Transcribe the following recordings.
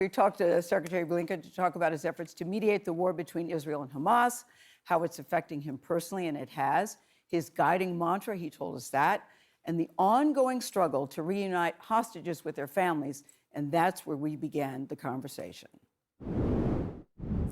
We talked to Secretary Blinken to talk about his efforts to mediate the war between Israel and Hamas, how it's affecting him personally, and it has. His guiding mantra, he told us that, and the ongoing struggle to reunite hostages with their families, and that's where we began the conversation.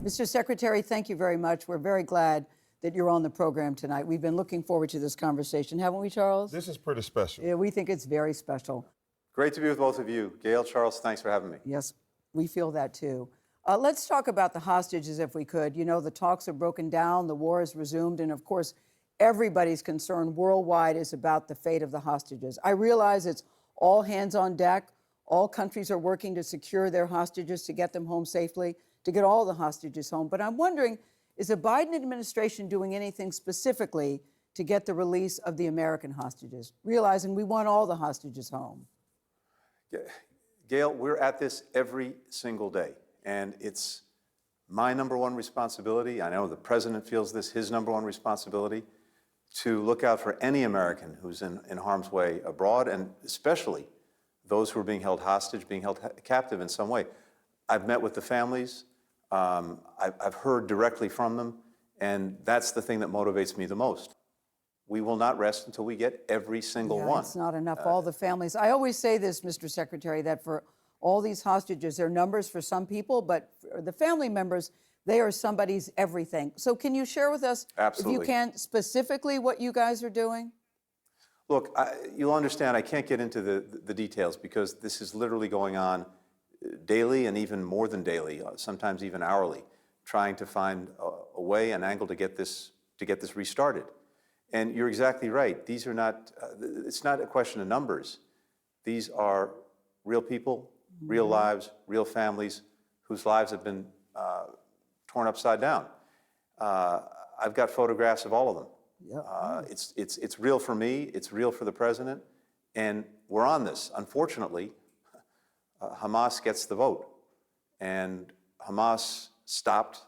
Mr. Secretary, thank you very much. We're very glad that you're on the program tonight. We've been looking forward to this conversation, haven't we, Charles? This is pretty special. Yeah, we think it's very special. Great to be with both of you. Gayle, Charles, thanks for having me. Yes, we feel that too. Let's talk about the hostages if we could. You know, the talks are broken down, the war has resumed, and of course, everybody's concern worldwide is about the fate of the hostages. I realize it's all hands on deck. All countries are working to secure their hostages, to get them home safely, to get all the hostages home. But I'm wondering, is the Biden administration doing anything specifically to get the release of the American hostages, realizing we want all the hostages home? Gayle, we're at this every single day, and it's my number one responsibility. I know the president feels this, his number one responsibility, to look out for any American who's in harm's way abroad, and especially those who are being held hostage, being held captive in some way. I've met with the families. I've heard directly from them, and that's the thing that motivates me the most. We will not rest until we get every single one. It's not enough, all the families. I always say this, Mr. Secretary, that for all these hostages, they're numbers for some people, but for the family members, they are somebody's everything. So can you share with us, Absolutely. if you can, specifically what you guys are doing? Look, you'll understand I can't get into the details because this is literally going on daily and even more than daily, sometimes even hourly, trying to find a way, an angle to get this restarted. And you're exactly right. These are not, it's not a question of numbers. These are real people, real lives, real families whose lives have been torn upside down. I've got photographs of all of them. Yep. It's real for me, it's real for the president, and we're on this. Unfortunately, Hamas gets the vote, and Hamas stopped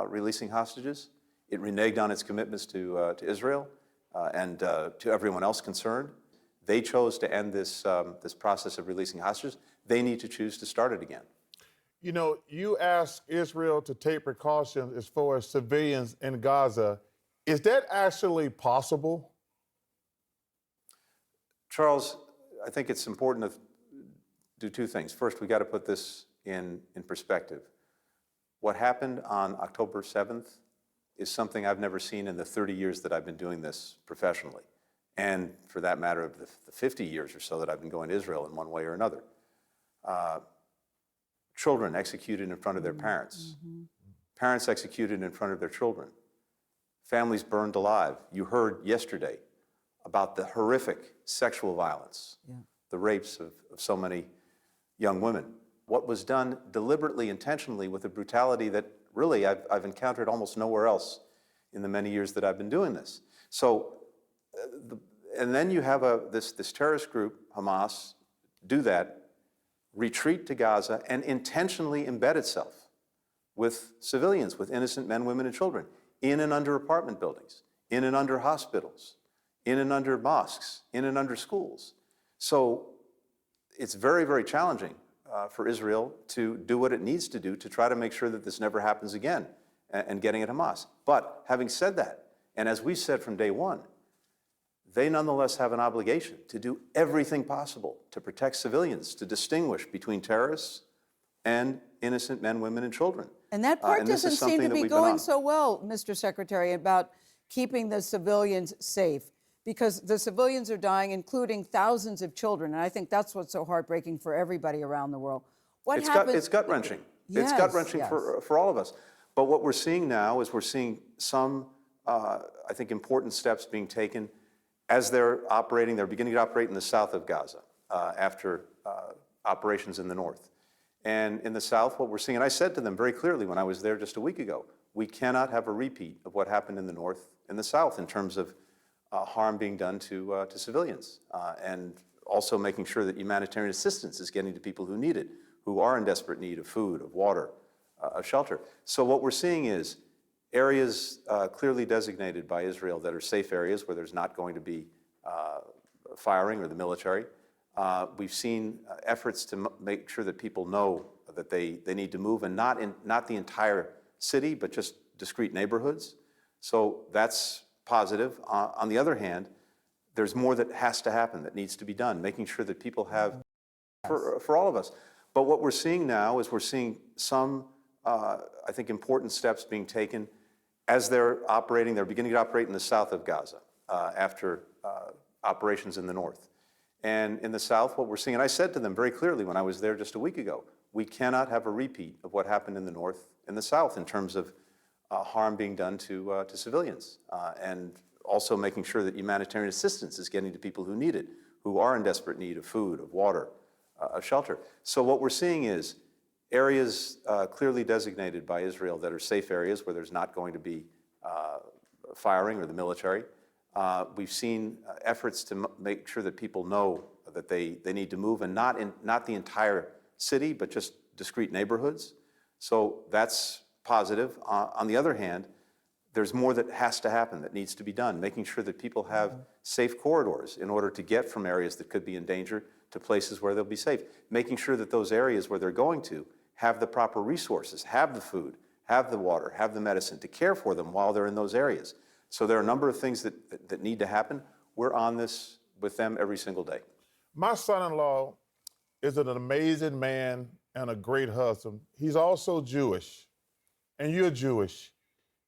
releasing hostages. It reneged on its commitments to Israel and to everyone else concerned. They chose to end this process of releasing hostages. They need to choose to start it again. You know, you asked Israel to take precautions as far as civilians in Gaza. Is that actually possible? Charles, I think it's important to do two things. First, we've got to put this in perspective. What happened on October 7th is something I've never seen in the 30 years that I've been doing this professionally, and for that matter, of the 50 years or so that I've been going to Israel in one way or another. Children executed in front of their parents. Parents executed in front of their children. Families burned alive. You heard yesterday about the horrific sexual violence, the rapes of so many young women. What was done deliberately, intentionally, with a brutality that really I've encountered almost nowhere else in the many years that I've been doing this. So, and then you have this terrorist group, Hamas, do that, retreat to Gaza, and intentionally embed itself with civilians, with innocent men, women, and children, in and under apartment buildings, in and under hospitals, in and under mosques, in and under schools. So it's very, very challenging for Israel to do what it needs to do to try to make sure that this never happens again and getting at Hamas. But having said that, and as we said from day one, they nonetheless have an obligation to do everything possible to protect civilians, to distinguish between terrorists and innocent men, women, and children. And that part doesn't seem to be going so well, Mr. Secretary, about keeping the civilians safe, because the civilians are dying, including thousands of children. And I think that's what's so heartbreaking for everybody around the world. What happens? It's gut-wrenching. Yes, it's gut-wrenching yes. for all of us. But what we're seeing now is we're seeing some, I think, important steps being taken as they're beginning to operate in the south of Gaza after operations in the north. And in the south, what we're seeing, and I said to them very clearly when I was there just a week ago, we cannot have a repeat of what happened in the north and the south in terms of harm being done to civilians, and also making sure that humanitarian assistance is getting to people who need it, who are in desperate need of food, of water, of shelter. So what we're seeing is areas clearly designated by Israel that are safe areas where there's not going to be firing or the military. We've seen efforts to make sure that people know that they need to move, and not the entire city, but just discrete neighborhoods. So that's positive. On the other hand, there's more that has to happen, that needs to be done, making sure that people have, for all of us. But what we're seeing now is we're seeing some, I think, important steps being taken as they're beginning to operate in the south of Gaza after operations in the north. And in the south, what we're seeing, and I said to them very clearly when I was there just a week ago, we cannot have a repeat of what happened in the north in the south in terms of harm being done to civilians, and also making sure that humanitarian assistance is getting to people who need it, who are in desperate need of food, of water, of shelter. So what we're seeing is areas clearly designated by Israel that are safe areas where there's not going to be firing or the military. We've seen efforts to make sure that people know that they need to move, and not the entire city, but just discrete neighborhoods. So that's positive. On the other hand, there's more that has to happen, that needs to be done, making sure that people have safe corridors in order to get from areas that could be in danger to places where they'll be safe, making sure that those areas where they're going to have the proper resources, have the food, have the water, have the medicine to care for them while they're in those areas. So there are a number of things that need to happen. We're on this with them every single day. My son-in-law is an amazing man and a great husband. He's also Jewish, and you're Jewish.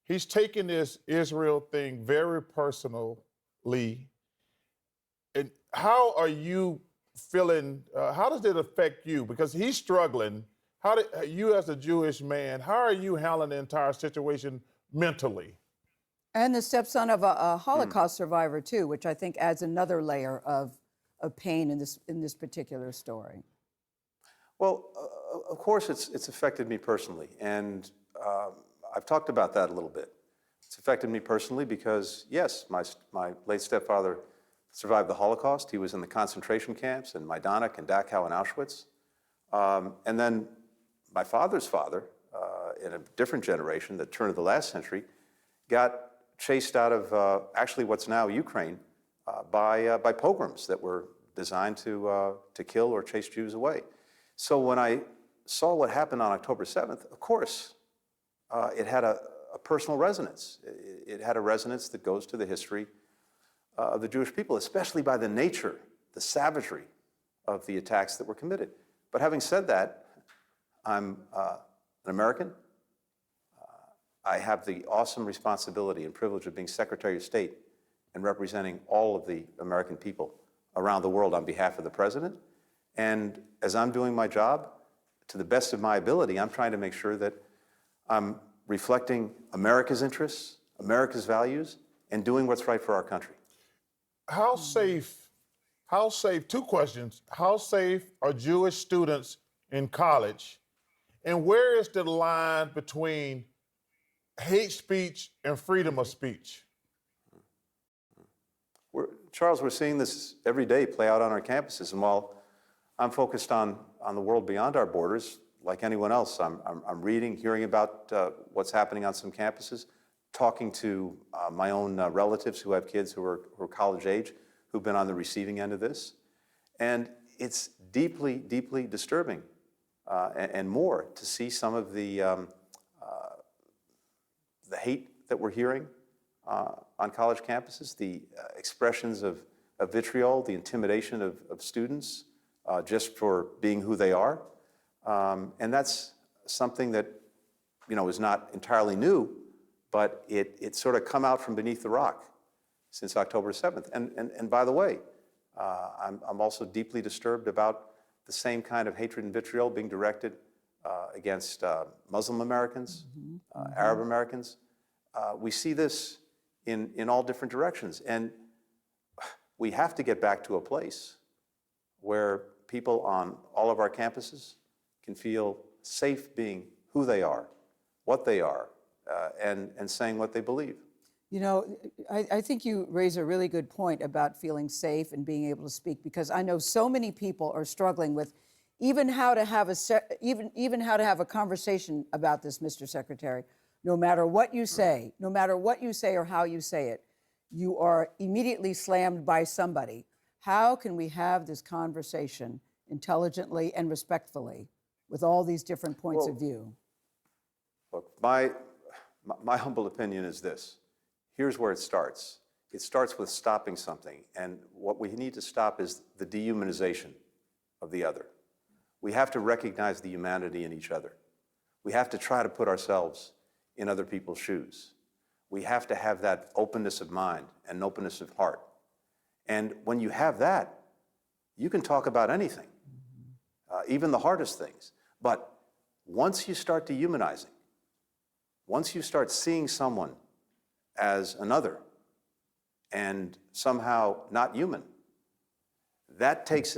He's taken this Israel thing very personally. And how are you feeling? How does it affect you? Because he's struggling. You as a Jewish man, how are you handling the entire situation mentally? And the stepson of a Holocaust survivor too, which I think adds another layer of pain in this particular story. Well, of course, it's affected me personally, and I've talked about that a little bit. It's affected me personally because, yes, my late stepfather survived the Holocaust. He was in the concentration camps in Majdanek and Dachau and Auschwitz. And then my father's father, in a different generation, the turn of the last century, got chased out of actually what's now Ukraine by pogroms that were designed to kill or chase Jews away. So when I saw what happened on October 7th, of course, it had a personal resonance. It had a resonance that goes to the history of the Jewish people, especially by the nature, the savagery of the attacks that were committed. But having said that, I'm an American. I have the awesome responsibility and privilege of being Secretary of State and representing all of the American people around the world on behalf of the President. And as I'm doing my job, to the best of my ability, I'm trying to make sure that I'm reflecting America's interests, America's values, and doing what's right for our country. How safe, two questions. How safe are Jewish students in college? And where is the line between hate speech and freedom of speech? Charles, we're seeing this every day play out on our campuses. And while I'm focused on the world beyond our borders, like anyone else, I'm reading, hearing about what's happening on some campuses, talking to my own relatives who have kids who are college age, who've been on the receiving end of this. And it's deeply, deeply disturbing and more to see some of the hate that we're hearing on college campuses, the expressions of vitriol, the intimidation of students just for being who they are. And that's something that, is not entirely new, but it's sort of come out from beneath the rock since October 7th. And by the way, I'm also deeply disturbed about the same kind of hatred and vitriol being directed against Muslim Americans, Arab Americans. We see this in all different directions. And we have to get back to a place where people on all of our campuses can feel safe being who they are, what they are, and saying what they believe. I think you raise a really good point about feeling safe and being able to speak, because I know so many people are struggling with even how to have a conversation about this, Mr. Secretary. No matter what you say, or how you say it, you are immediately slammed by somebody. How can we have this conversation intelligently and respectfully with all these different points of Well, view? Look, my humble opinion is this. Here's where it starts. It starts with stopping something, and what we need to stop is the dehumanization of the other. We have to recognize the humanity in each other. We have to try to put ourselves in other people's shoes. We have to have that openness of mind and openness of heart. And when you have that, you can talk about anything, even the hardest things. But once you start dehumanizing, once you start seeing someone as another and somehow not human, that takes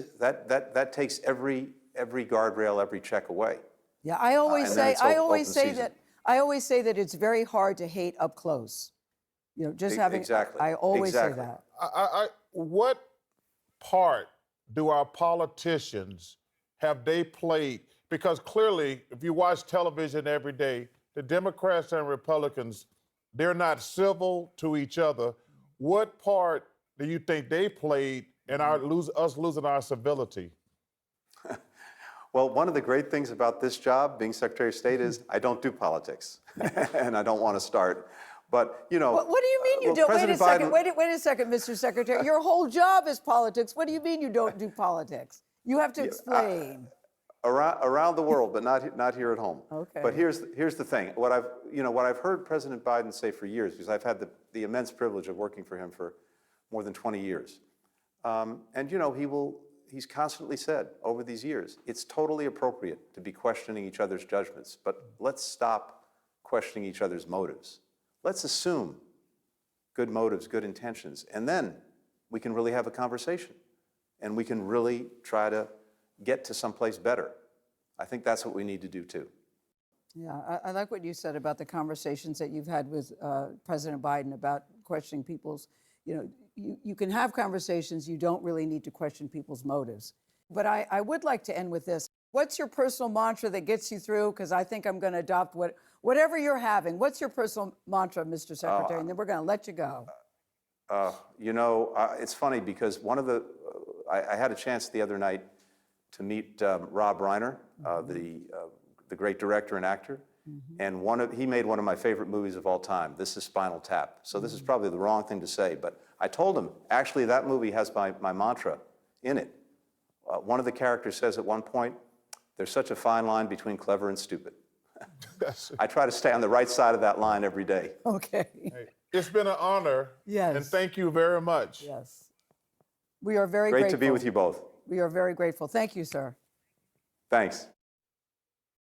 every guardrail, every check away. Yeah, I always and then say, it's I open always say season. that it's very hard to hate up close. You know, just having. Exactly. I always Exactly. say that. What part do our politicians have they played? Because clearly, if you watch television every day, the Democrats and Republicans, they're not civil to each other. What part do you think they played in us losing our civility? Well, one of the great things about this job, being Secretary of State, is I don't do politics, and I don't want to start. But, you know... What do you mean you well, don't? Wait a President second, Biden- wait a second, Mr. Secretary. Your whole job is politics. What do you mean you don't do politics? You have to explain. Around the world, but not here at home. Okay. But here's the thing. What I've heard President Biden say for years, because I've had the immense privilege of working for him for more than 20 years, and you know he's constantly said over these years, it's totally appropriate to be questioning each other's judgments, but let's stop questioning each other's motives. Let's assume good motives, good intentions, and then we can really have a conversation, and we can really try to get to someplace better. I think that's what we need to do too. Yeah, I like what you said about the conversations that you've had with President Biden about questioning people's, you know, you can have conversations, you don't really need to question people's motives. But I would like to end with this. What's your personal mantra that gets you through? Because I think I'm going to adopt whatever you're having. What's your personal mantra, Mr. Secretary? And then we're going to let you go. You know, it's funny because I had a chance the other night to meet Rob Reiner, the great director and actor, and he made one of my favorite movies of all time. This is Spinal Tap. So this is probably the wrong thing to say, but I told him, actually, that movie has my mantra in it. One of the characters says at one point, there's such a fine line between clever and stupid. I try to stay on the right side of that line every day. Okay. Hey, it's been an honor. Yes. And thank you very much. Yes. We are very Great grateful. to be with you both. We are very grateful. Thank you, sir. Thanks.